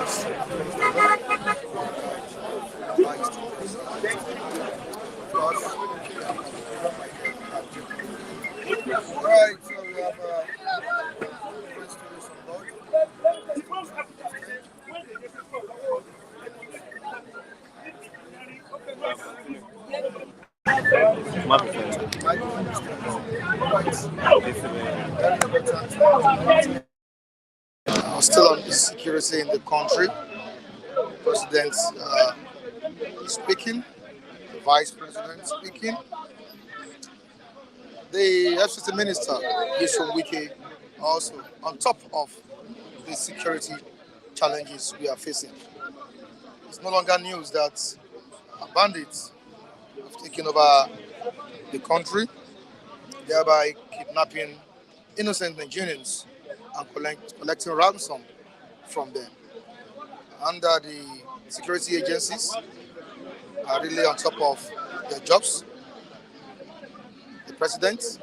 Right, so we have different stories on board. Microphone is very important. Still on security in the country. President speaking, the Vice President speaking, the FCC Minister, Wike, also on top of the security challenges we are facing. It's no longer news that bandits have taken over the country, thereby kidnapping innocent Nigerians and collecting ransom from them. Under the security agencies are really on top of their jobs. The president,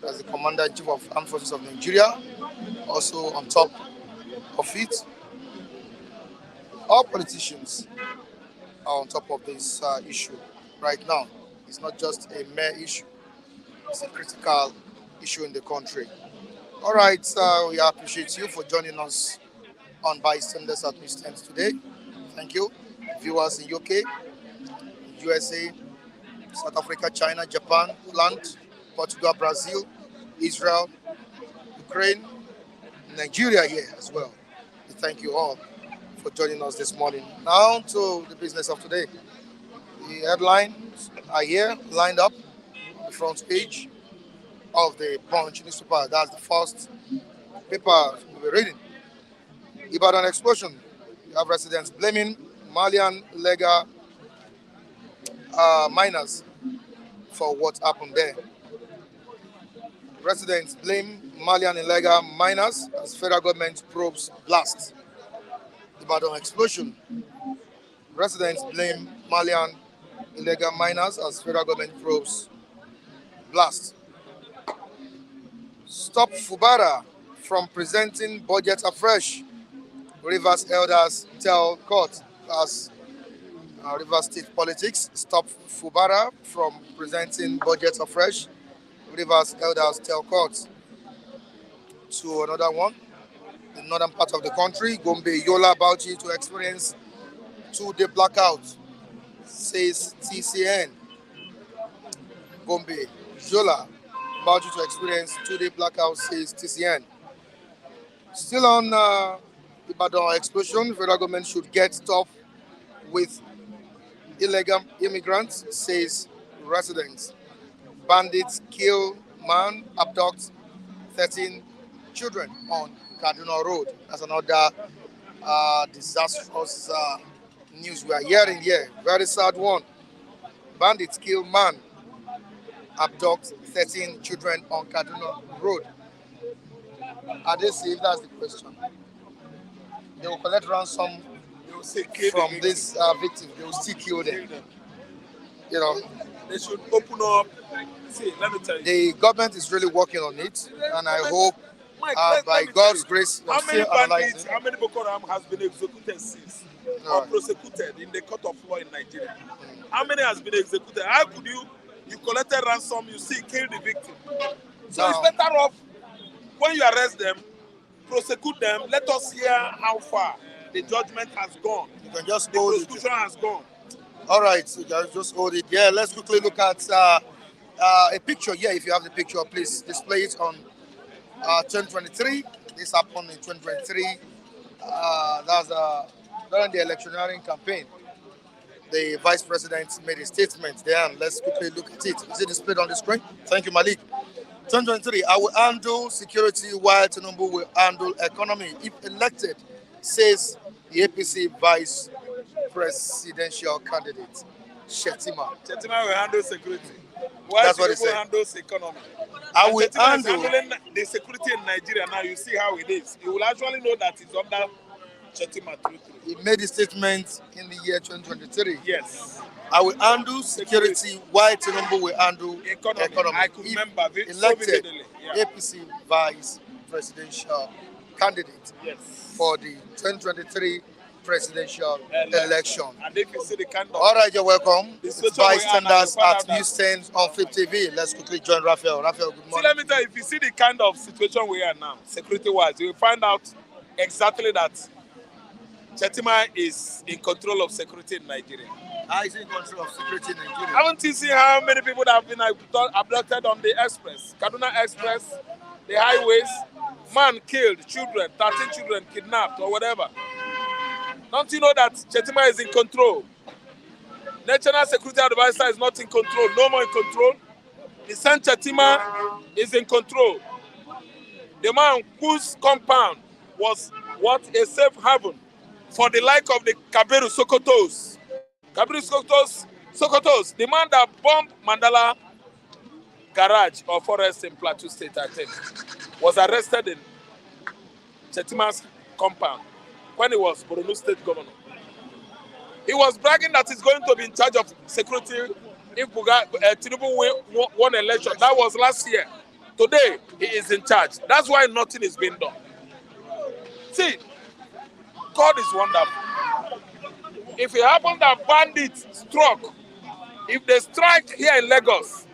as the commander-in-chief of armed forces of Nigeria, also on top of it. All politicians are on top of this issue right now. It's not just a mere issue, it's a critical issue in the country. All right, we appreciate you for joining us on Bystanders at Distance today. Thank you. Viewers in UK, USA, South Africa, China, Japan, Poland, Portugal, Brazil, Israel, Ukraine, Nigeria here as well. We thank you all for joining us this morning. Now to the business of today. The headlines are here, lined up on the front page of the Punch newspaper. That's the first paper we'll be reading. Ibadan explosion. You have residents blaming Malian legal miners for what happened there. Residents blame Malian illegal miners as federal government probes blast. Ibadan explosion. Residents blame Malian illegal miners as federal government probes blast. Stop Fubara from presenting budget afresh. Rivers elders tell court as Rivers State politics stop Fubara from presenting budget afresh. Rivers elders tell court. To another one, the northern part of the country, Gombe, Yola, Bauchi to experience 2-day blackout, says TCN. Gombe, Yola, Bauchi to experience 2-day blackout, says TCN. Still on Ibadan explosion, federal government should get tough with illegal immigrants, says residents. Bandits kill man, abduct 13 children on Cardinal Road. That's another disastrous news we are hearing here. Very sad one. Bandits kill man, abduct 13 children on Cardinal Road. Are they safe? That's the question. They will collect ransom from this victim. They will still kill them. You know, they should open up. See, let me tell you. The government is really working on it, and I hope by God's grace, how many bandits, how many Boko Haram has been executed since or prosecuted in the court of law in Nigeria? How many has been executed? How could you collected ransom, you see, kill the victim? So it's better off when you arrest them, prosecute them. Let us hear how far the judgment has gone. You can just the prosecution has gone. All right, so just hold it. Yeah, let's quickly look at a picture. Yeah, if you have the picture, please display it on 2023. This happened in 2023. That's during the electioneering campaign. The vice president made a statement there, and let's quickly look at it. Is it displayed on the screen? Thank you, Malik. 2023, I will handle security while Tinubu will handle economy if elected, says the APC vice presidential candidate, Shettima. Shettima will handle security. While Tinubu handles economy. I will handle the security in Nigeria now. You see how it is. You will actually know that it's under Shettima. He made a statement in the year 2023. Yes. I will handle security while Tinubu will handle economy. I could remember elected APC vice presidential candidate for the 2023 presidential election. And if you see the kind of... All right, you're welcome. The It's situation we are now, bystanders you find at out that- News 10 on Flip TV. Let's quickly join Raphael. Raphael, good See, morning. let me tell you, if you see the kind of situation we are now, security-wise, you will find out exactly that Chetima is in control of security in Nigeria. How is he in control of security in Nigeria? Haven't you seen how many people that have been abducted on the express, Kaduna Express, the highways? Man killed, children, 13 children kidnapped or whatever. Don't you know that Chetima is in control? National Security Advisor is not in control, no more in control. The Saint Chetima is in control. The man whose compound was what a safe haven for the like of the Kabiru Sokotos. Kabiru Sokotos, the man that bombed Mandala garage or forest in Plateau State, I think, was arrested in Chetima's compound when he was Borno State governor. He was bragging that he's going to be in charge of security if Tinubu won election. That was last year. Today, he is in charge. That's why nothing is being done. See, God is wonderful. If it happened that bandits struck, if they strike here in Lagos,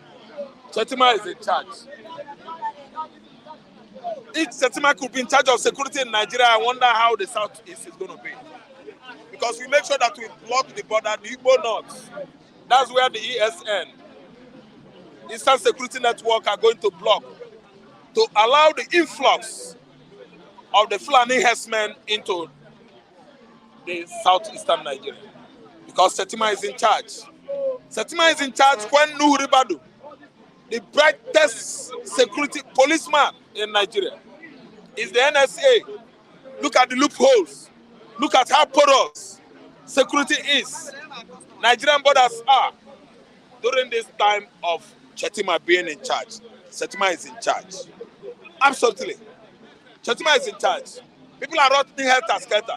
Chetima is in charge. If Chetima could be in charge of security in Nigeria, I wonder how the Southeast is going to be. Because we make sure that we block the border, the Igbo North. That's where the ESN, Eastern Security Network, are going to block to allow the influx of the Fulani herdsmen into the southeastern Nigeria. Because Chetima is in charge. Chetima is in charge when Nuhu Ribadu, the brightest security policeman in Nigeria, is the NSA. Look at the loopholes. Look at how porous security is. Nigerian borders are. During this time of Chetima being in charge, Chetima is in charge. Absolutely. Chetima is in charge. People are rotting helter-skelter.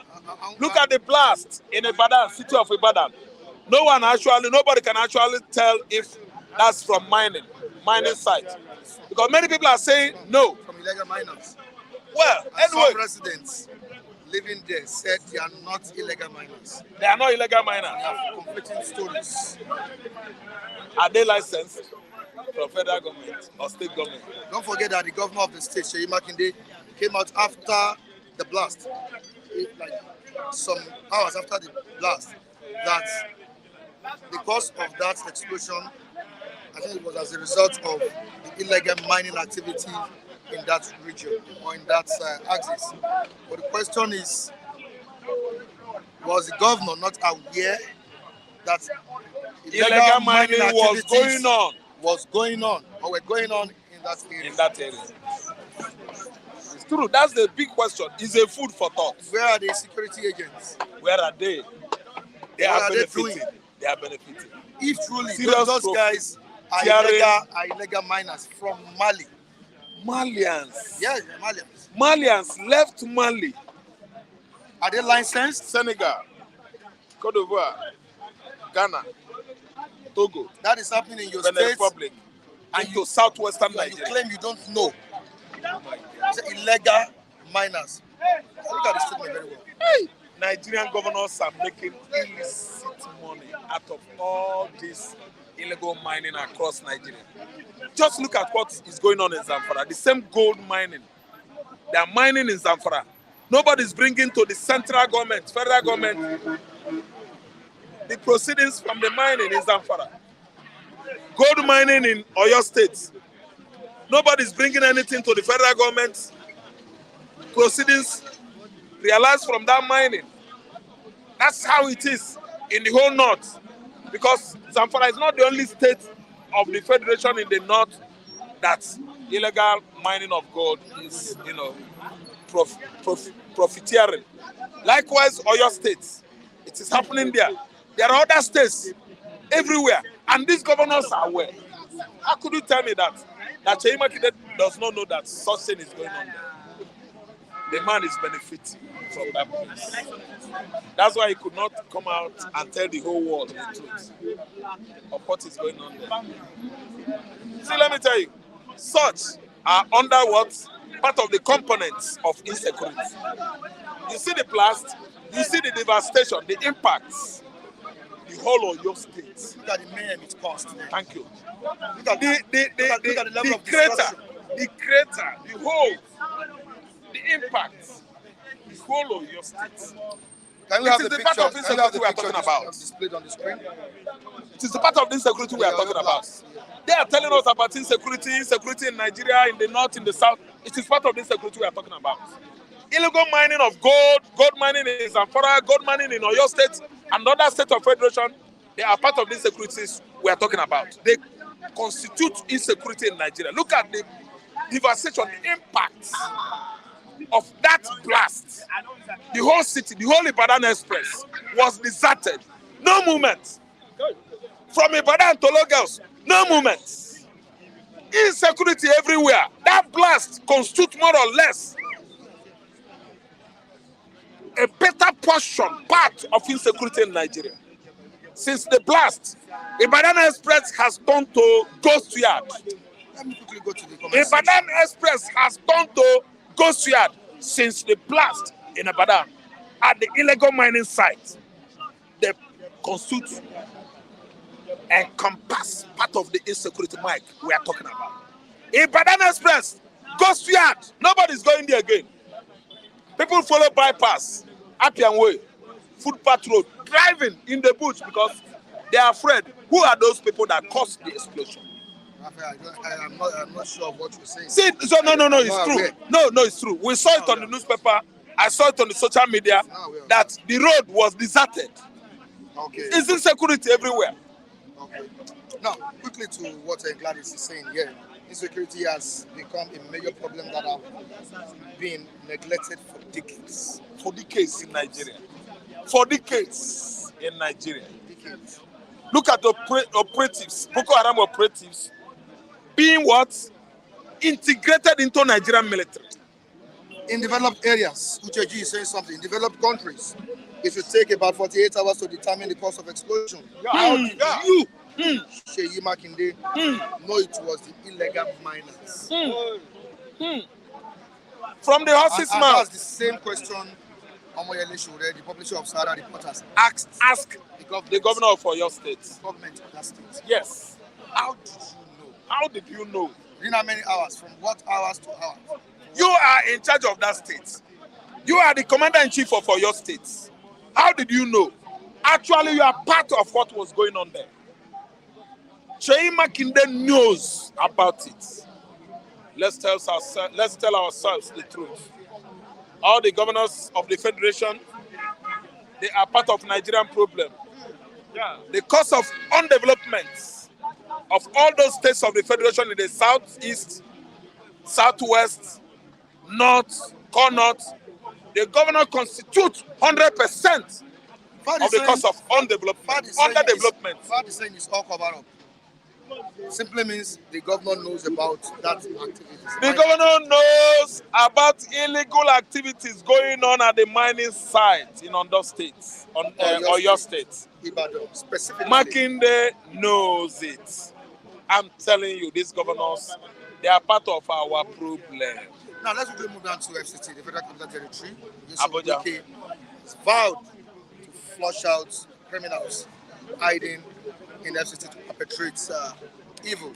Look at the blast in Ibadan, city of Ibadan. Nobody can actually tell if that's from mining site. Because many people are saying no. From illegal miners. Well, Some anyway, residents living there said they are not illegal miners. they are not illegal They miners. have conflicting stories. Are they licensed from federal government or state government? Don't forget that the governor of the state, Seyi Makinde, came out after the blast, like some hours after the blast, that because of that explosion, I think it was as a result of the illegal mining activity in that region or in that axis. But the question is, was the governor not aware that Illegal mining was going on or were going on in that area? in that area. It's true. That's the big question. Is a food for thought. Where are the security agents? Where are they? They What are are they benefiting. doing? They are benefiting. If truly Serious those profit. guys are Tearing. illegal miners from Mali. Malians. Yes, they're Malians. Malians left Mali, Are they licensed? Senegal, Cote d'Ivoire, Ghana, Togo, That is happening in your Benin state, Republic, and into southwestern and you Nigeria. claim you don't know. It's illegal miners. Look at the statement very well. Hey, Nigerian governors are making illicit money out of all this illegal mining across Nigeria. Just look at what is going on in Zamfara. The same gold mining. They are mining in Zamfara. Nobody's bringing to the central government, federal government, the proceedings from the mining in Zamfara. Gold mining in Oyo State. Nobody's bringing anything to the federal government. Proceedings realized from that mining. That's how it is in the whole north. Because Zamfara is not the only state of the federation in the north that illegal mining of gold is, profiteering. Likewise, Oyo State. It is happening there. There are other states everywhere. And these governors are aware. How could you tell me that Seyi Makinde does not know that such thing is going on there? The man is benefiting from that place. That's why he could not come out and tell the whole world the truth of what is going on there. See, let me tell you, such are under what? Part of the components of insecurity. You see the blast You see the devastation, the impacts, the whole of your state. Look at the mayhem it cost. Thank you. Look at the level of crater, destruction. the whole, the impact, the whole of your state. Can we have the part of picture? insecurity we are talking about. Displayed on the screen. It is the part of the insecurity we are talking about. They are telling us about insecurity in Nigeria, in the north, in the south. It is part of the insecurity we are talking about. Illegal mining of gold mining in Zamfara, gold mining in Oyo State, and other state of federation, they are part of the insecurities we are talking about. They constitute insecurity in Nigeria. Look at the devastation, the impact of that blast. The whole city, the whole Ibadan Express was deserted. No movement. From Ibadan to Lagos, no movement. Insecurity everywhere. That blast constitutes more or less a better part of insecurity in Nigeria. Since the blast, Ibadan Express has turned to ghost yard. Let me quickly go to the comments. Ibadan Express has turned to ghost yard since the blast in Ibadan at the illegal mining site. They constitute encompass part of the insecurity, Mike, we are talking about. Ibadan Express, ghost yard, nobody's going there again. People follow bypass, Appian Way, footpath road, driving in the bush because they are afraid. Who are those people that caused the explosion? I'm not sure of what you're saying. See, so no, it's true. No, it's true. We saw it on the newspaper. I saw it on the social media that the road was deserted. Okay. It's insecurity everywhere. Okay. Now, quickly to what Gladys is saying here. Insecurity has become a major problem that have been neglected for decades. For decades in Nigeria. For decades in Nigeria. Decades. Look at the operatives, Boko Haram operatives, being what? Integrated into Nigerian military. In developed areas, Ucheji is saying something, in developed countries, it should take about 48 hours to determine the cause of explosion. How did you, Sheyi Makinde, know it was the illegal miners? From the horse's mouth. That's the same question Omoyele Shure, the publisher of Sahara Reporters, Ask the governor of your state. Government of that state. Yes. How did you know? How did you know? In how many hours? From what hours to hours? You are in charge of that state. You are the commander-in-chief of your state. How did you know? Actually, you are part of what was going on there. Sheyi Makinde knows about it. Let's tell ourselves the truth. All the governors of the federation, they are part of Nigerian problem. The cause of undevelopment of all those states of the federation in the southeast, southwest, north, core north, the governor constitutes 100% of the cause of underdevelopment. What is saying is all covered up. Simply means the governor knows about that activity. The governor knows about illegal activities going on at the mining site in Ondo State, Oyo State. Ibadan, specifically. Makinde knows it. I'm telling you, these governors, they are part of our problem. Now let's quickly move down to FCT, the Federal Capital Territory. Abuja. Wike has vowed to flush out criminals hiding in FCT to perpetrate evil.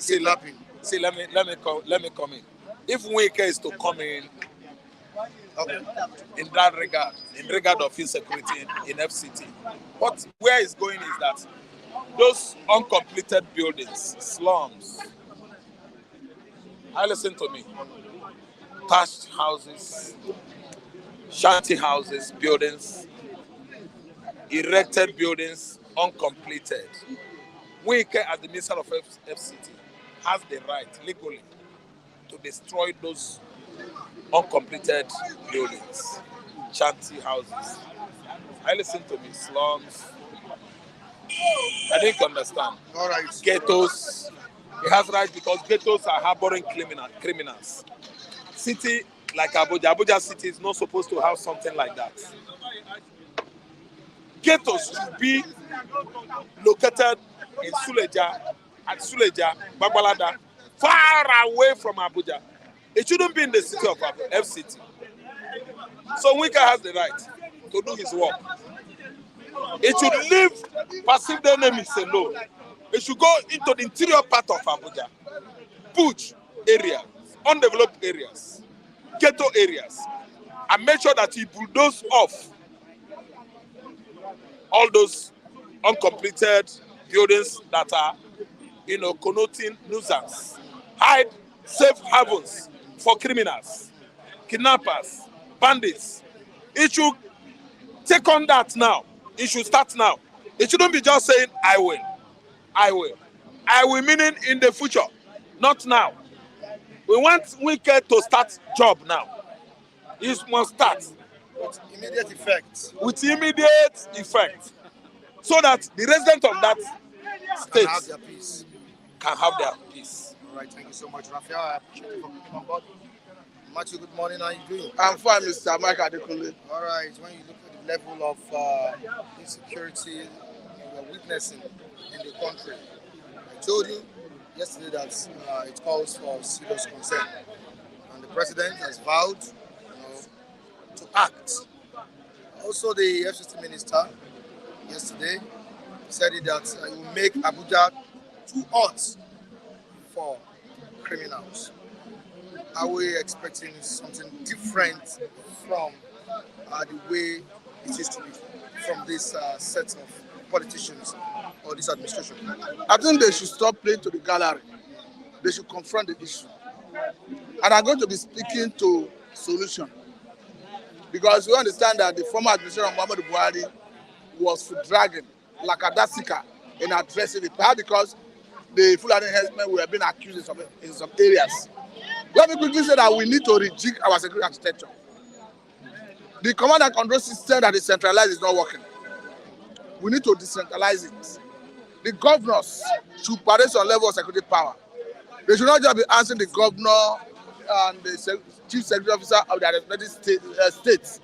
Kidnapping. Let me come in. If Wike is to come in, in that regard of insecurity in FCT, where it's going is that those uncompleted buildings, slums. Listen to me. Thatched houses, shanty houses, buildings, erected buildings, uncompleted. Wike, as the minister of FCT, has the right legally to destroy those uncompleted buildings, shanty houses. Listen to me, slums. I didn't understand. All right. Ghettos. He has right because ghettos are harboring criminals. City like Abuja city is not supposed to have something like that. Ghettos should be located in Suleja, Bagbalada, far away from Abuja. It shouldn't be in the city of FCT. So Wike has the right to do his work. It should leave perceived enemies alone. It should go into the interior part of Abuja, bush area, undeveloped areas, ghetto areas, and make sure that he bulldoze off all those uncompleted buildings that are, connoting nuisance. Hide safe havens for criminals, kidnappers, bandits. It should take on that now. It should start now. It shouldn't be just saying, I will. I will. I will meaning in the future, not now. We want Wike to start job now. It must start. With immediate effect. With immediate effect. So that the residents of that state Can have their peace. can have their peace. All right, thank you so much, Raphael. I appreciate you for coming on board. Matthew, good morning. How are you doing? I'm fine, Mr. Mike Adekunle. All right, when you look at the level of insecurity you are witnessing in the country, I told you yesterday that it calls for serious concern. And the president has vowed to act. Also, the FCT minister yesterday said that it will make Abuja too hot for criminals. Are we expecting something different from the way it used to be from this set of politicians or this administration? I think they should stop playing to the gallery. They should confront the issue. And I'm going to be speaking to solution. Because we understand that the former administration of Muhammadu Buhari was for dragging like a Dasika in addressing it, perhaps because the Fulani herdsmen were being accused in some areas. Let me quickly say that we need to rejig our security architecture. The command and control system that is centralized is not working. We need to decentralize it. The governors should parade some level of security power. They should not just be asking the governor and the chief security officer of the respective states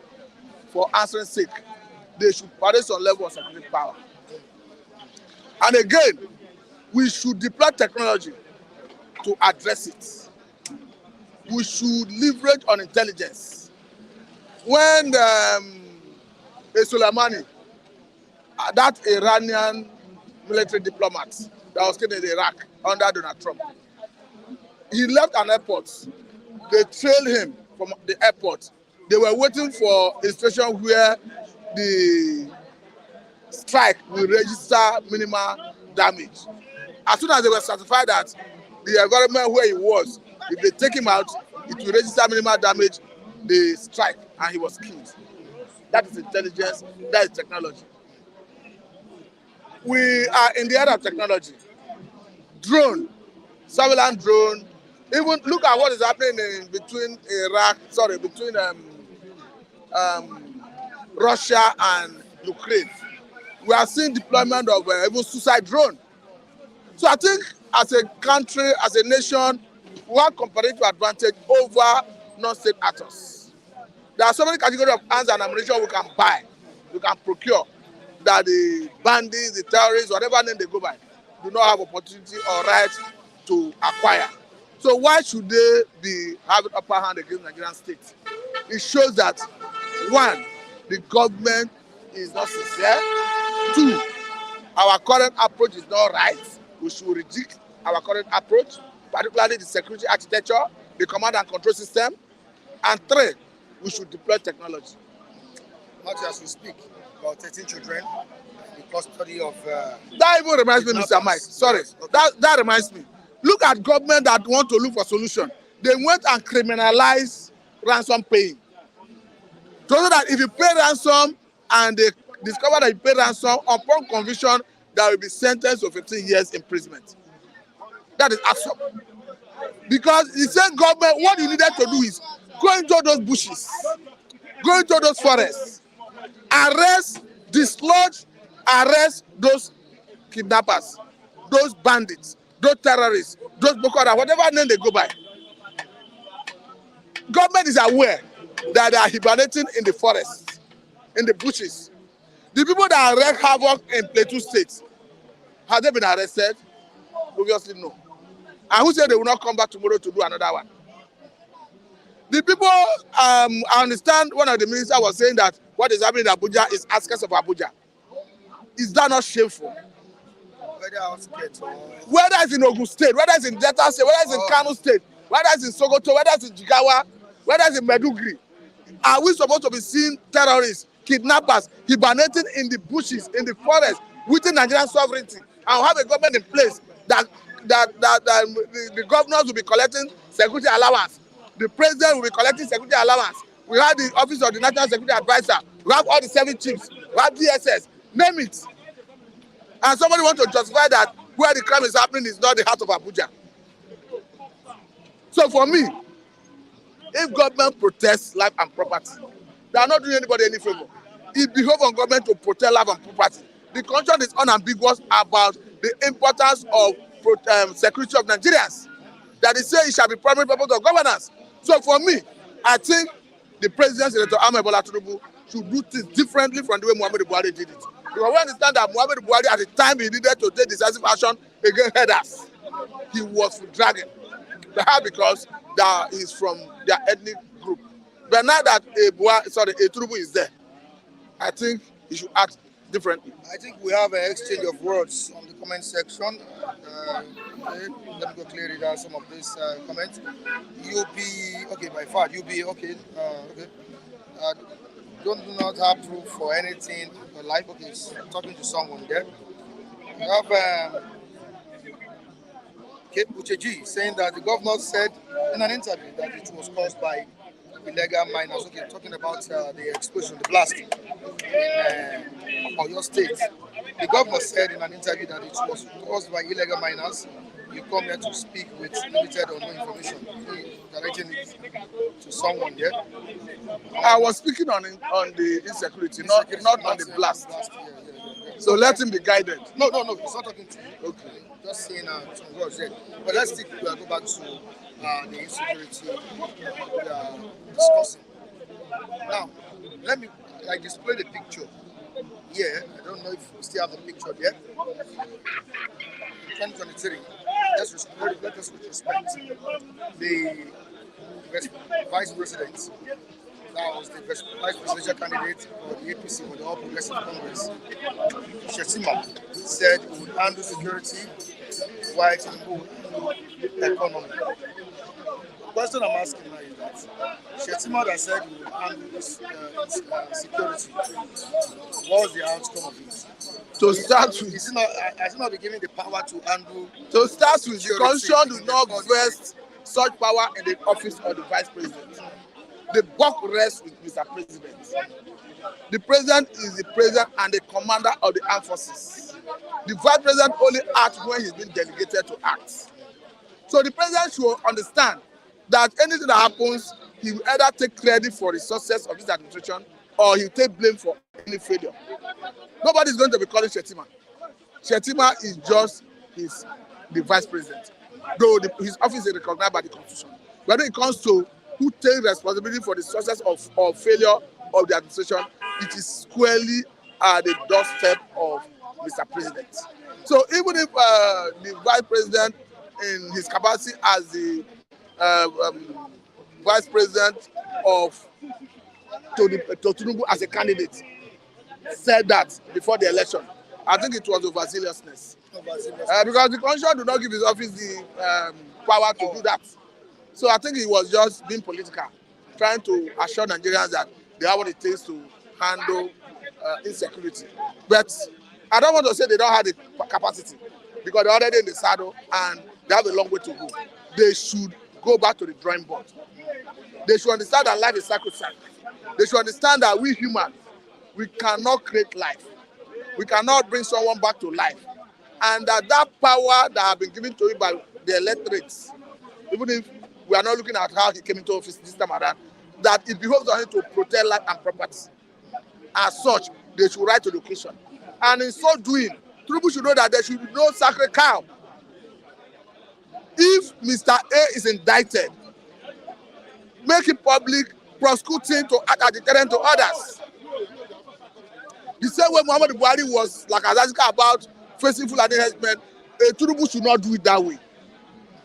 for answering sake. They should parade some level of security power. And again, we should deploy technology to address it. We should leverage on intelligence. When Soleimani, that Iranian military diplomat that was killed in Iraq under Donald Trump, he left an airport. They trailed him from the airport. They were waiting for a station where the strike will register minimal damage. As soon as they were certified that the environment where he was, if they take him out, it will register minimal damage, the strike, and he was killed. That is intelligence, that is technology. We are in the era of technology. Drone, surveillance drone, even look at what is happening between Russia and Ukraine. We are seeing deployment of even suicide drone. So I think as a country, as a nation, we have comparative advantage over non-state actors. There are so many categories of arms and ammunition we can buy, we can procure, that the bandits, the terrorists, whatever name they go by, do not have opportunity or right to acquire. So why should they be having upper hand against Nigerian state? It shows that, one, the government is not sincere. Two, our current approach is not right. We should reject our current approach, particularly the security architecture, the command and control system. And three, we should deploy technology. Not as we speak, about 13 children, the custody of... that even reminds me, Mr. Mike. Sorry, that reminds me. Look at government that want to look for solution. They went and criminalized ransom paying. So that if you pay ransom and they discover that you pay ransom, upon conviction, there will be sentenced to 15 years imprisonment. That is absurd. Because the same government, what you needed to do is go into those bushes, go into those forests, arrest, dislodge, arrest those kidnappers, those bandits, those terrorists, those Boko Haram, whatever name they go by. Government is aware that they are hibernating in the forests, in the bushes. The people that wreak havoc in Plateau State, have they been arrested? Obviously no. And who said they will not come back tomorrow to do another one? The people, I understand one of the ministers was saying that what is happening in Abuja is askers of Abuja. Is that not shameful? Whether it's in Ogun State, whether it's in Delta State, whether it's in Kano State, whether it's in Sokoto, whether it's in Jigawa, whether it's in Meduguri, are we supposed to be seeing terrorists, kidnappers, hibernating in the bushes, in the forest, within Nigerian sovereignty, and have a government in place that the governors will be collecting security allowance, the president will be collecting security allowance, we have the office of the National Security Advisor, we have all the 7 chiefs, we have DSS, name it. And somebody want to justify that where the crime is happening is not the heart of Abuja. So for me, if government protects life and property, they are not doing anybody any favor. It behoves on government to protect life and property. The constitution is unambiguous about the importance of security of Nigerians. That is say it shall be primary purpose of governance. So for me, I think the president, Senator Ahmed Bola Tinubu, should do things differently from the way Muhammadu Buhari did it. Because we understand that Muhammadu Buhari, at the time he needed to take decisive action against herders, he was dragging. Perhaps because that is from their ethnic group. But now that a Tinubu is there, I think he should act differently. I think we have an exchange of words on the comment section. Okay, let me go clear it out some of these comments. By far, okay. Do not have proof for anything in your life. Okay, talking to someone there. We have Ucheji saying that the governor said in an interview that it was caused by illegal miners. Okay, talking about the explosion, the blast in Oyo State. The governor said in an interview that it was caused by illegal miners. You come here to speak with limited or no information. Directing it to someone here. I was speaking on the insecurity, not on the blast. Yeah. So let him be guided. No, he's not talking to you. Okay. Just saying some words there. But let's go back to the insecurity we are discussing. Now, let me display the picture. Yeah, I don't know if we still have the picture there. 2023. Let us respect the vice president. That was the vice presidential candidate for the APC for the All Progressive Congress. Shetima said he would handle security while Tinubu would handle economy. The question I'm asking now is that Shetima that said he would handle security. What was the outcome of it? To start with, has he not been given the power to handle? To start with, the constitution does not vest such power in the office of the vice president. The buck rests with Mr. President. The president is the president and the commander of the armed forces. The vice president only acts when he's been delegated to act. So the president should understand that anything that happens, he will either take credit for the success of this administration or he will take blame for any failure. Nobody is going to be calling Shetima. Shetima is just the vice president, though his office is recognized by the constitution. When it comes to who takes responsibility for the success or failure of the administration, it is squarely at the doorstep of Mr. President. So even if the vice president, in his capacity as the vice president of Tinubu as a candidate, said that before the election, I think it was overzealousness. Because the constitution do not give his office the power to do that. So I think he was just being political, trying to assure Nigerians that they have what it takes to handle insecurity. But I don't want to say they don't have the capacity, because they're already in the saddle and they have a long way to go. They should go back to the drawing board. They should understand that life is sacrosanct. They should understand that we humans, we cannot create life. We cannot bring someone back to life. And that power that has been given to him by the electorates, even if we are not looking at how he came into office this time around, that it behoves on him to protect life and property. As such, they should write to the occasion. And in so doing, Tinubu should know that there should be no sacred cow. If Mr. A is indicted, make it public, prosecute him to act as a deterrent to others. The same way Muhammadu Buhari was like about facing Fulani herdsmen, Tinubu should not do it that way.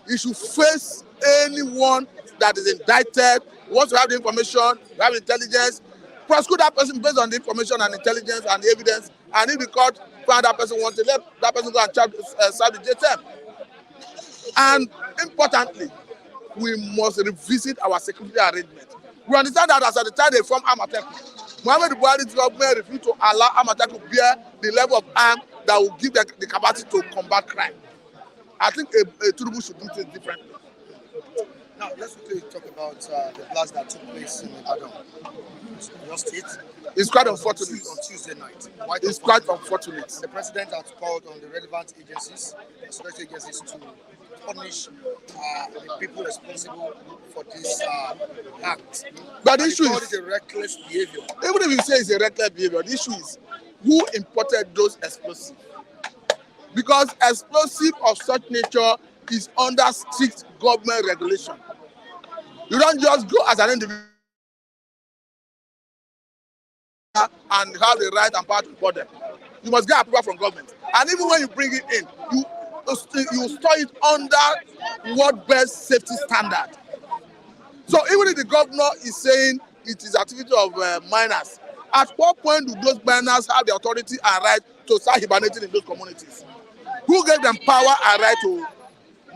He should face anyone that is indicted Once you have the information, you have intelligence, prosecute that person based on the information and intelligence and the evidence. And if the court find that person wanted, let that person go and serve the jail term. And importantly, we must revisit our security arrangement. We understand that as at the time they form Amateku, Muhammad Buhari's government refused to allow Amateku to bear the level of arm that will give them the capacity to combat crime. I think a Tinubu should do things differently. Now, let's quickly talk about the blast that took place in Ibadan, your state. It's quite unfortunate. On Tuesday night. It's quite unfortunate. The president has called on the relevant agencies, security agencies, to punish the people responsible for this act. But the issue is a reckless behavior. Even if you say it's a reckless behavior, the issue is who imported those explosives. Because explosive of such nature is under strict government regulation. You don't just go as an individual and have the right and power to import them. You must get approval from government. And even when you bring it in, you store it under world-based safety standard. So even if the governor is saying it is activity of miners, at what point do those miners have the authority and right to start hibernating in those communities? Who gave them power and right to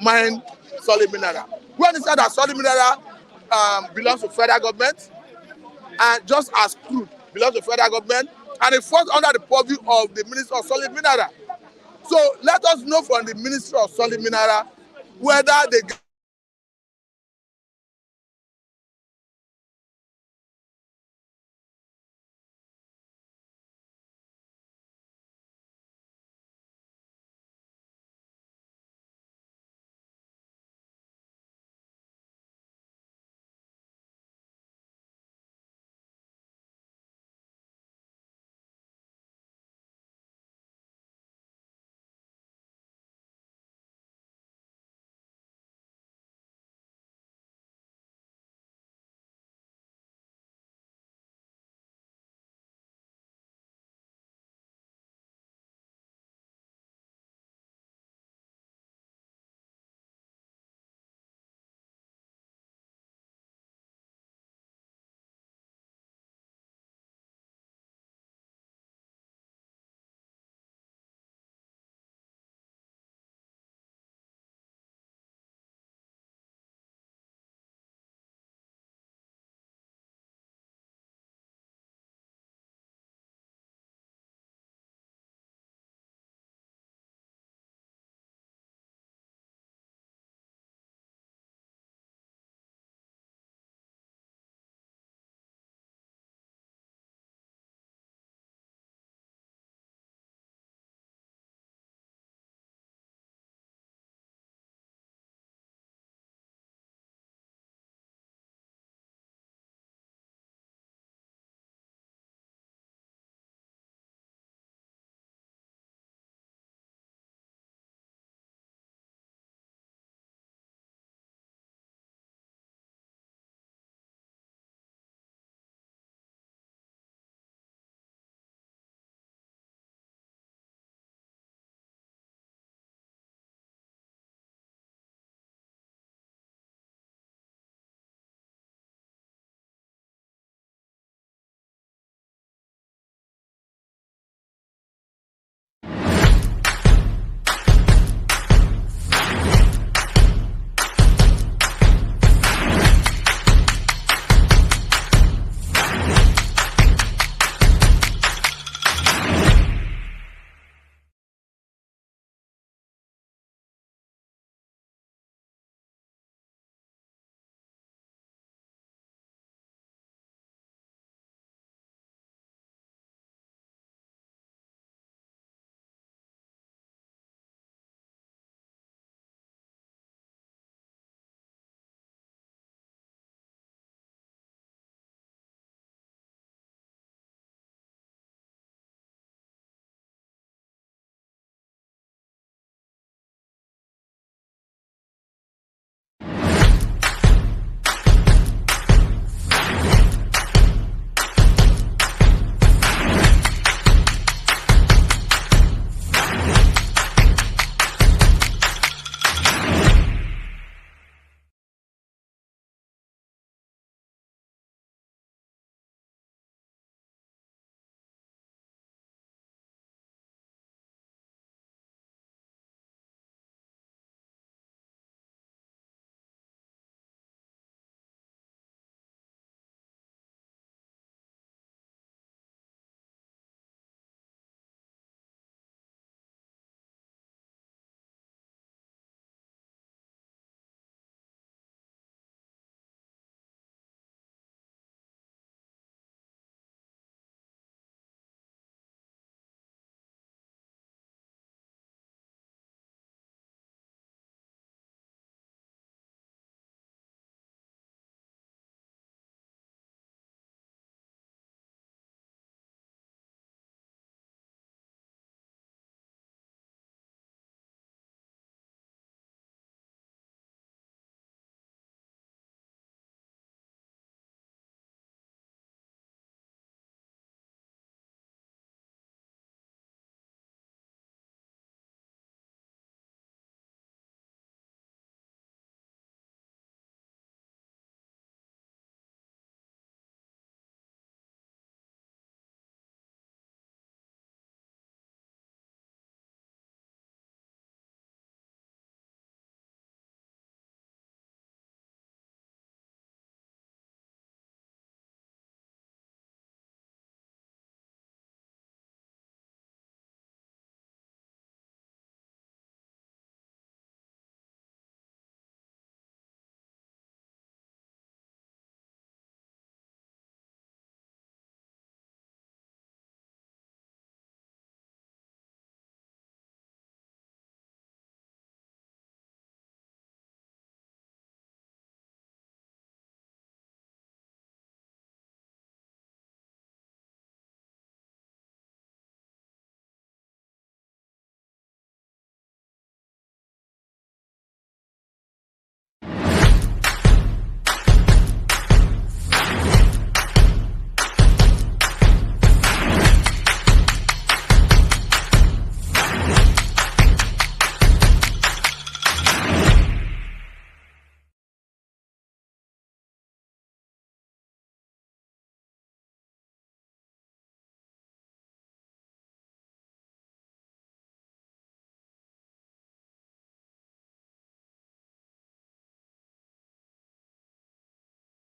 mine solid mineral? We understand that solid mineral belongs to federal government, and just as crude belongs to federal government, and it falls under the purview of the Minister of Solid Mineral. So let us know from the Ministry of Solid Mineral whether they